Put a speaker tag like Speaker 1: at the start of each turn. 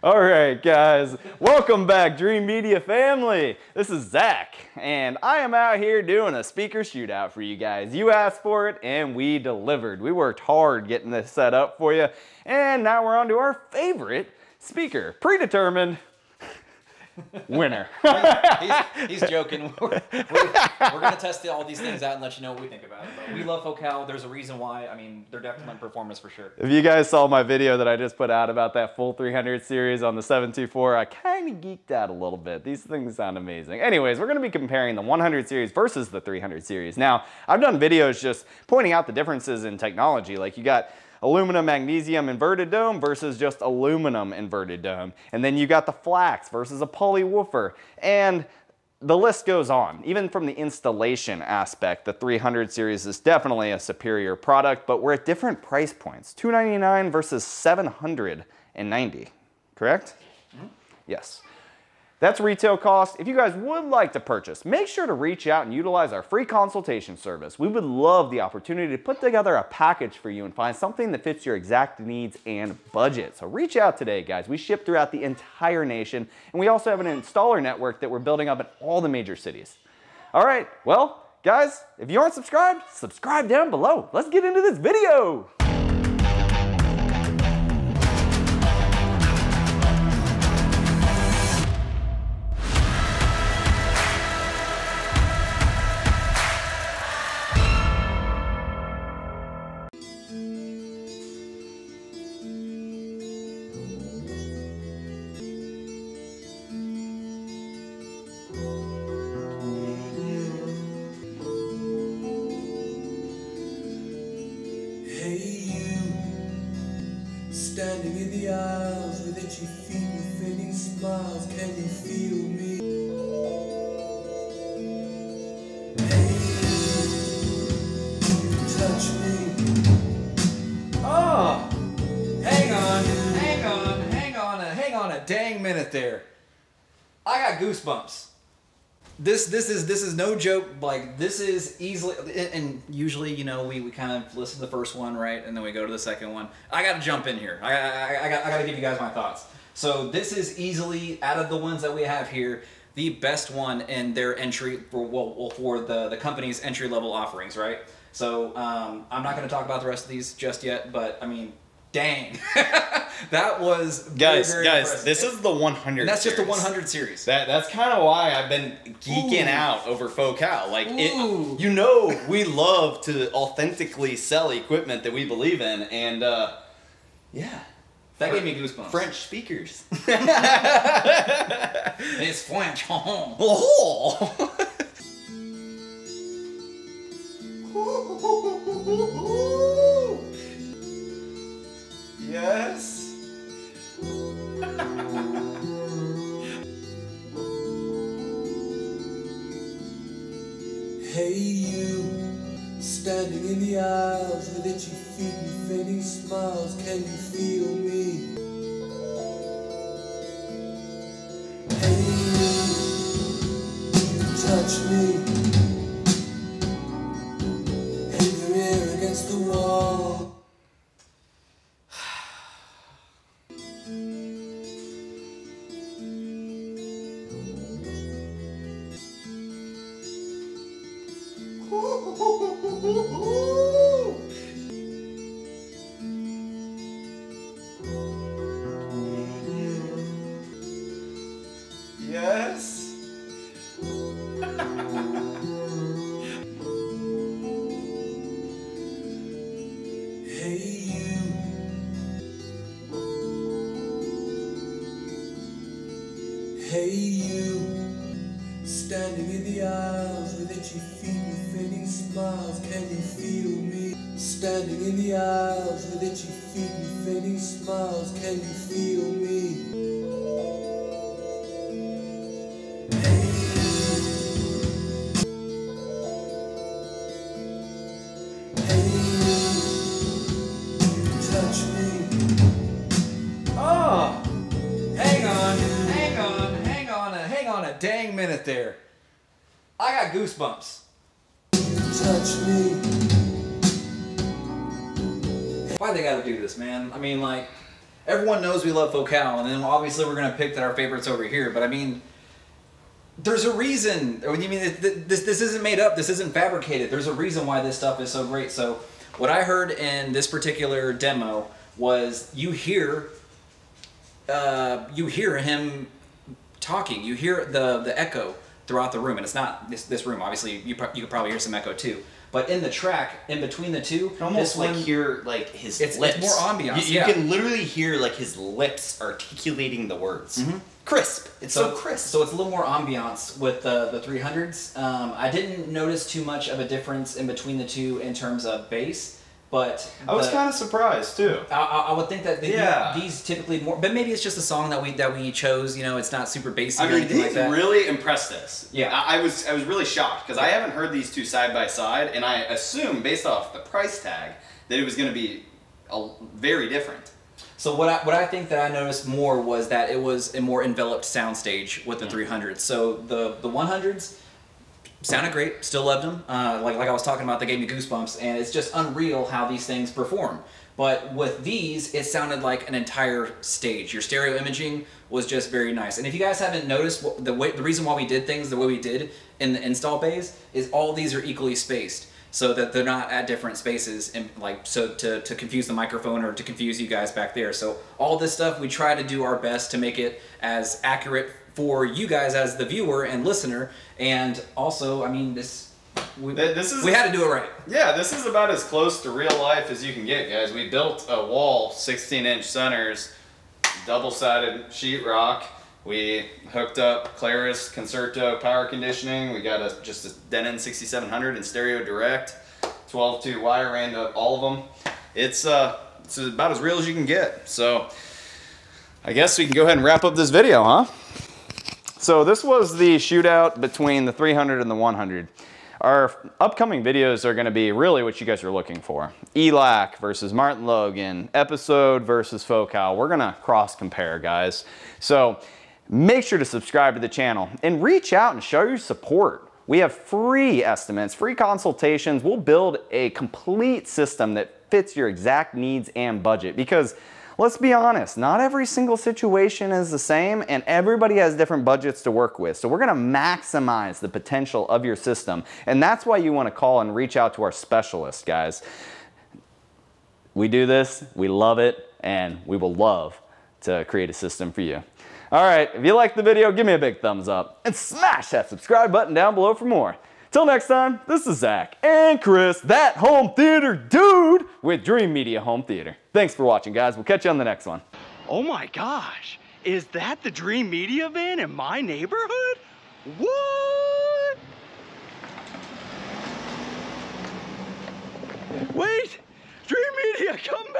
Speaker 1: All right, guys, welcome back, Dreamedia family. This is Zach, and I am out here doing a speaker shootout for you guys. You asked for it, and we delivered. We worked hard getting this set up for you, and now we're on to our favorite speaker, predetermined winner.
Speaker 2: he's joking. We're going to test all these things out and let you know what we think about it. But we love Focal. There's a reason why. I mean, they're definitely performance for sure.
Speaker 1: If you guys saw my video that I just put out about that full 300 series on the 724, I kind of geeked out a little bit. These things sound amazing. Anyways, we're going to be comparing the 100 series versus the 300 series. Now, I've done videos just pointing out the differences in technology. Like you got aluminum magnesium inverted dome versus just aluminum inverted dome. And then you got the flax versus a poly woofer. And the list goes on. Even from the installation aspect, the 300 series is definitely a superior product, but we're at different price points. $299 versus $790, correct? Mm-hmm. Yes. That's retail cost. If you guys would like to purchase, make sure to reach out and utilize our free consultation service. We would love the opportunity to put together a package for you and find something that fits your exact needs and budget. So reach out today, guys. We ship throughout the entire nation, and we also have an installer network that we're building up in all the major cities. All right, well, guys, if you aren't subscribed, subscribe down below. Let's get into this video.
Speaker 3: Standing in the aisles with itchy feet and fading smiles, can you feel me? Hey, you touch me.
Speaker 2: Oh, hang on a dang minute there. I got goosebumps. This is no joke. Like, this is easily, and usually, you know, we kind of listen to the first one, right, and then we go to the second one. I got to jump in here. I got to give you guys my thoughts. So this is easily, out of the ones that we have here, the best one in their entry for the company's entry level offerings, right? So I'm not going to talk about the rest of these just yet, but I mean, dang. That was
Speaker 1: guys,
Speaker 2: very impressive.
Speaker 1: this is the 100
Speaker 2: and that's
Speaker 1: series.
Speaker 2: just the 100 series.
Speaker 1: That's kind of why I've been geeking out over Focal. Like, you know, we love to authentically sell equipment that we believe in, and yeah.
Speaker 2: That gave me goosebumps.
Speaker 1: French speakers.
Speaker 2: It's French.
Speaker 1: Oh. Yes.
Speaker 3: Hey you, standing in the aisles with itchy feet and fading smiles, can you feel me? Hey you touch me. Hey, your ear against the wall.
Speaker 1: Yes.
Speaker 3: Hey you. Hey you, standing in the aisles with itchy feet and fading smiles, can you feel me? Standing in the aisles with itchy feet and fading smiles, can you feel me?
Speaker 2: Dang minute there. I got goosebumps.
Speaker 3: Touch me.
Speaker 2: Why they gotta do this, man? I mean, like, everyone knows we love Focal, and then obviously we're going to pick our favorites over here, but I mean, there's a reason. I mean, this isn't made up. This isn't fabricated. There's a reason why this stuff is so great. So what I heard in this particular demo was you hear him talking. You hear the echo throughout the room, and it's not this room. Obviously, you could probably hear some echo too. But in the track, in between the two,
Speaker 4: almost like hear like his lips.
Speaker 2: It's more ambiance.
Speaker 4: You can literally hear like his lips articulating the words.
Speaker 2: Mm-hmm.
Speaker 4: Crisp. It's so crisp.
Speaker 2: So it's a little more ambiance with the 300s. I didn't notice too much of a difference in between the two in terms of bass. But
Speaker 1: I was kind of surprised too.
Speaker 2: I would think that these typically more, but maybe it's just a song that we chose. You know, it's not super basic.
Speaker 4: I mean,
Speaker 2: or anything
Speaker 4: these
Speaker 2: like that.
Speaker 4: really impressed us.
Speaker 2: Yeah,
Speaker 4: I was really shocked because I haven't heard these two side by side, and I assumed based off the price tag that it was going to be very different.
Speaker 2: So what I think that I noticed more was that it was a more enveloped soundstage with the 300s. So the 100s. Sounded great, still loved them. Like I was talking about, they gave me goosebumps, and it's just unreal how these things perform. But with these, it sounded like an entire stage. Your stereo imaging was just very nice. And if you guys haven't noticed, the reason why we did things the way we did in the install bays is all these are equally spaced, so that they're not at different spaces, and to confuse the microphone or to confuse you guys back there. So all this stuff, we try to do our best to make it as accurate for you guys as the viewer and listener, and also, I mean, we had to do it right.
Speaker 1: Yeah, this is about as close to real life as you can get, guys. We built a wall, 16-inch centers, double-sided sheetrock. We hooked up Claris Concerto power conditioning. We got just a Denon 6700 in stereo direct, 12-2 wire ran to all of them. It's about as real as you can get. So I guess we can go ahead and wrap up this video, huh? So this was the shootout between the 300 and the 100. Our upcoming videos are going to be really what you guys are looking for. ELAC versus Martin Logan, Episode versus Focal. We're going to cross compare, guys. So make sure to subscribe to the channel and reach out and show your support. We have free estimates, free consultations. We'll build a complete system that fits your exact needs and budget, because let's be honest, not every single situation is the same, and everybody has different budgets to work with. So we're gonna maximize the potential of your system, and that's why you wanna call and reach out to our specialists, guys. We do this, we love it, and we will love to create a system for you. All right, if you liked the video, give me a big thumbs up, and smash that subscribe button down below for more. Till next time, this is Zach and Chris, that home theater dude with Dreamedia Home Theater. Thanks for watching, guys. We'll catch you on the next one.
Speaker 5: Oh my gosh, is that the Dreamedia van in my neighborhood? What? Wait, Dreamedia, come